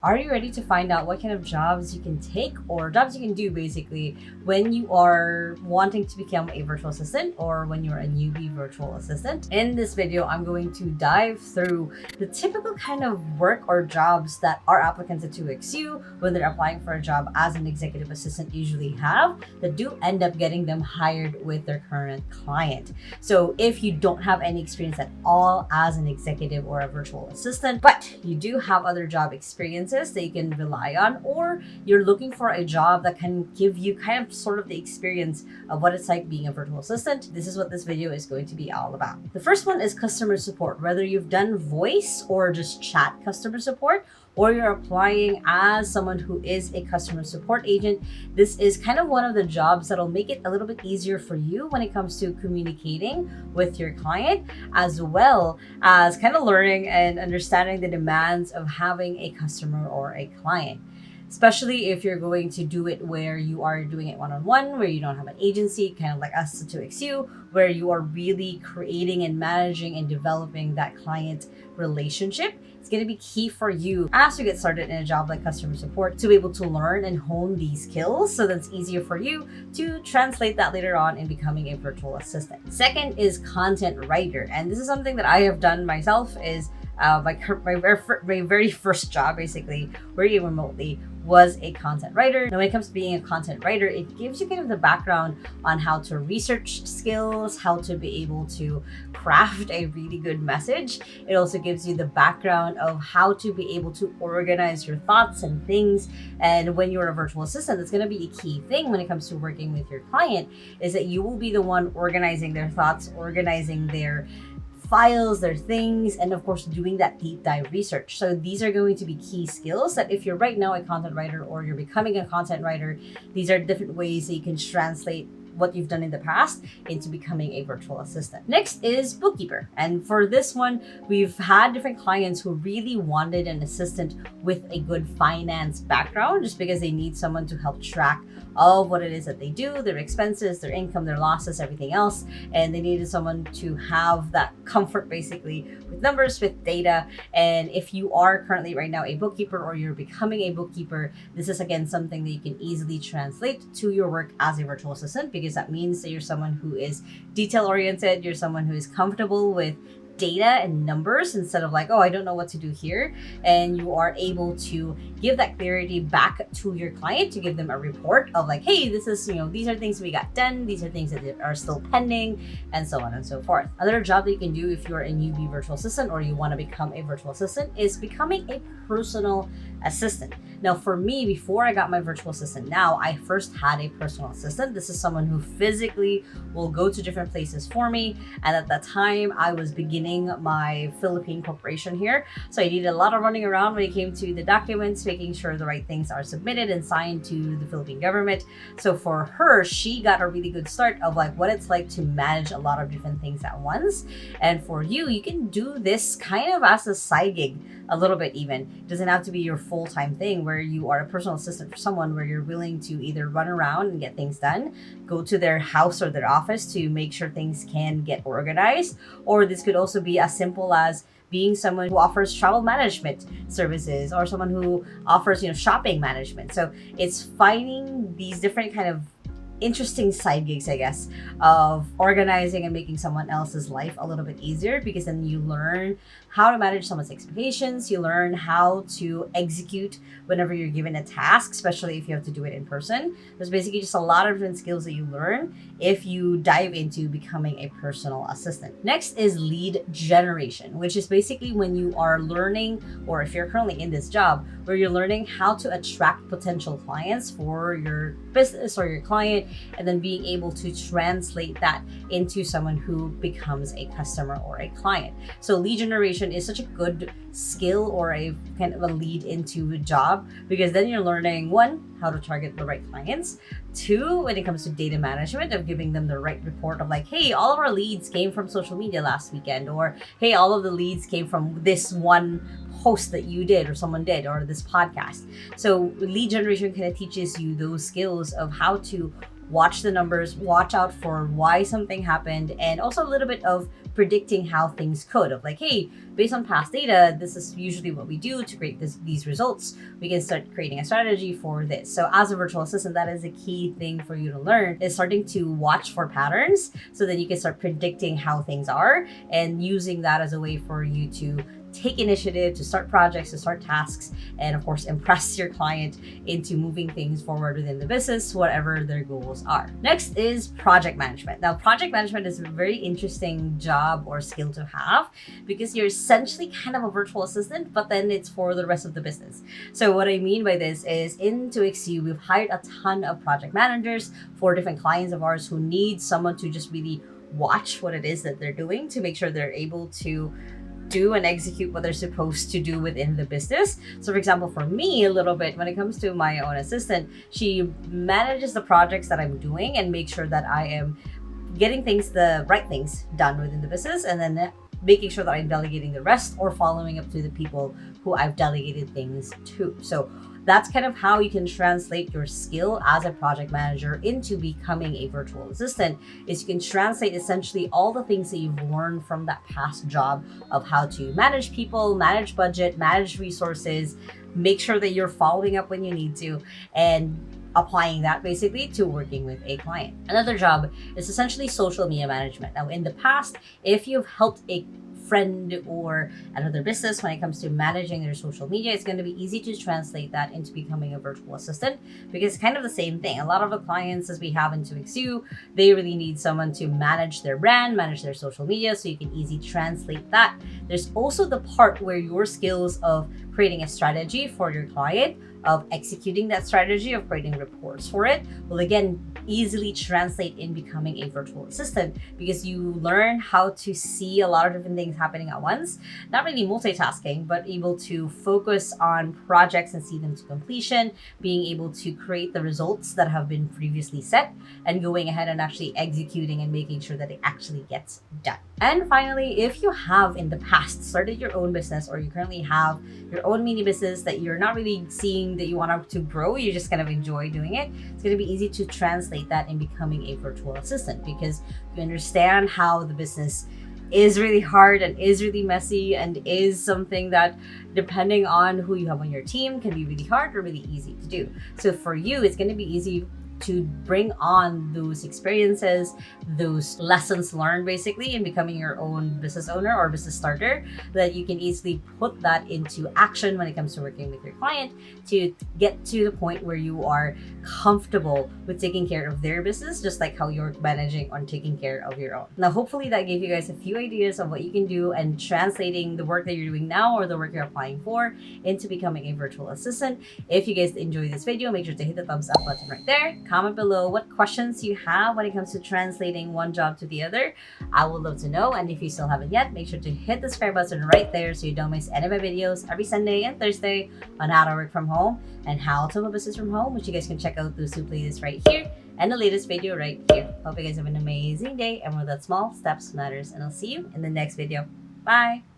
Are you ready to find out what kind of jobs you can take or jobs you can do basically when you are wanting to become a virtual assistant or when you're a newbie virtual assistant? In this video, I'm going to dive through the typical kind of work or jobs that our applicants at 2XU, when they're applying for a job as an executive assistant, usually have that do end up getting them hired with their current client. So if you don't have any experience at all as an executive or a virtual assistant, but you do have other job experience that you can rely on, or you're looking for a job that can give you kind of sort of the experience of what it's like being a virtual assistant, this is what this video is going to be all about. The first one is customer support. Whether you've done voice or just chat customer support, or you're applying as someone who is a customer support agent, this is kind of one of the jobs that'll make it a little bit easier for you when it comes to communicating with your client, as well as kind of learning and understanding the demands of having a customer or a client. Especially if you're going to do it where you are doing it one-on-one, where you don't have an agency, kind of like us at 2XU, where you are really creating and managing and developing that client relationship. It's going to be key for you as you get started in a job like customer support to be able to learn and hone these skills so that's easier for you to translate that later on in becoming a virtual assistant. Second is content writer. And this is something that I have done myself is my very first job, basically, working remotely, was a content writer. Now, when it comes to being a content writer, it gives you kind of the background on how to research skills, how to be able to craft a really good message. It also gives you the background of how to be able to organize your thoughts and things. And when you're a virtual assistant, that's going to be a key thing when it comes to working with your client, is that you will be the one organizing their thoughts, organizing their files, their things, and of course doing that deep dive research. So these are going to be key skills that if you're right now a content writer or you're becoming a content writer, these are different ways that you can translate what you've done in the past into becoming a virtual assistant. Next is bookkeeper. And for this one, we've had different clients who really wanted an assistant with a good finance background, just because they need someone to help track all of what it is that they do, their expenses, their income, their losses, everything else. And they needed someone to have that comfort basically with numbers, with data. And if you are currently right now a bookkeeper or you're becoming a bookkeeper, this is again something that you can easily translate to your work as a virtual assistant, because that means that you're someone who is detail oriented, you're someone who is comfortable with data and numbers instead of like, oh, I don't know what to do here. And you are able to give that clarity back to your client to give them a report of like, hey, this is, these are things we got done, these are things that are still pending, and so on and so forth. Another job that you can do if you're a newbie virtual assistant or you want to become a virtual assistant is becoming a personal assistant. Now, for me, before I got my virtual assistant now, I first had a personal assistant. This is someone who physically will go to different places for me. And at that time, I was beginning my Philippine corporation here. So I needed a lot of running around when it came to the documents, making sure the right things are submitted and signed to the Philippine government. So for her, she got a really good start of like what it's like to manage a lot of different things at once. And for you, you can do this kind of as a side gig, a little bit even. It doesn't have to be your full-time thing where you are a personal assistant for someone, where you're willing to either run around and get things done, go to their house or their office to make sure things can get organized. Or this could also be as simple as being someone who offers travel management services or someone who offers, shopping management. So it's finding these different kind of interesting side gigs, I guess, of organizing and making someone else's life a little bit easier, because then you learn how to manage someone's expectations. You learn how to execute whenever you're given a task, especially if you have to do it in person. There's basically just a lot of different skills that you learn if you dive into becoming a personal assistant. Next is lead generation, which is basically when you are learning, or if you're currently in this job, where you're learning how to attract potential clients for your business or your client, and then being able to translate that into someone who becomes a customer or a client. So lead generation is such a good skill or a kind of a lead into a job, because then you're learning, one, how to target the right clients. Two, when it comes to data management, of giving them the right report of like, hey, all of our leads came from social media last weekend, or hey, all of the leads came from this one post that you did or someone did, or this podcast. So lead generation kind of teaches you those skills of how to watch the numbers, watch out for why something happened, and also a little bit of predicting how things could, of like, hey, based on past data, this is usually what we do to create these results. We can start creating a strategy for this. So as a virtual assistant, that is a key thing for you to learn, is starting to watch for patterns so that you can start predicting how things are and using that as a way for you to take initiative, to start projects, to start tasks, and of course impress your client into moving things forward within the business, whatever their goals are. Next is project management. Now, project management is a very interesting job or skill to have because you're essentially kind of a virtual assistant, but then it's for the rest of the business. So what I mean by this is, in 2XU, we've hired a ton of project managers for different clients of ours who need someone to just really watch what it is that they're doing to make sure they're able to do and execute what they're supposed to do within the business. So for example, for me, a little bit, when it comes to my own assistant, she manages the projects that I'm doing and makes sure that I am getting the right things done within the business, and then making sure that I'm delegating the rest or following up to the people who I've delegated things to. So that's kind of how you can translate your skill as a project manager into becoming a virtual assistant, is you can translate essentially all the things that you've learned from that past job of how to manage people, manage budget, manage resources, make sure that you're following up when you need to, and applying that basically to working with a client. Another job is essentially social media management. Now, in the past, if you've helped a friend or another business when it comes to managing their social media, it's going to be easy to translate that into becoming a virtual assistant, because it's kind of the same thing. A lot of the clients, as we have in 2XU, they really need someone to manage their brand, manage their social media, so you can easily translate that. There's also the part where your skills of creating a strategy for your client, of executing that strategy, of creating reports for it, will again easily translate in becoming a virtual assistant, because you learn how to see a lot of different things happening at once, not really multitasking, but able to focus on projects and see them to completion, being able to create the results that have been previously set, and going ahead and actually executing and making sure that it actually gets done. And finally, if you have in the past started your own business, or you currently have your own mini business that you're not really seeing that you want to grow, you just kind of enjoy doing it, it's going to be easy to translate that in becoming a virtual assistant, because you understand how the business is really hard and is really messy and is something that, depending on who you have on your team, can be really hard or really easy to do. So for you, it's going to be easy to bring on those experiences, those lessons learned basically in becoming your own business owner or business starter, that you can easily put that into action when it comes to working with your client, to get to the point where you are comfortable with taking care of their business, just like how you're managing on taking care of your own. Now, hopefully that gave you guys a few ideas of what you can do and translating the work that you're doing now or the work you're applying for into becoming a virtual assistant. If you guys enjoyed this video, make sure to hit the thumbs up button right there. Comment below what questions you have when it comes to translating one job to the other. I would love to know. And if you still haven't yet, make sure to hit the subscribe button right there so you don't miss any of my videos every Sunday and Thursday on how to work from home and how to have a business from home, which you guys can check out those two playlists right here and the latest video right here. Hope you guys have an amazing day, and remember that small steps matters, and I'll see you in the next video. Bye!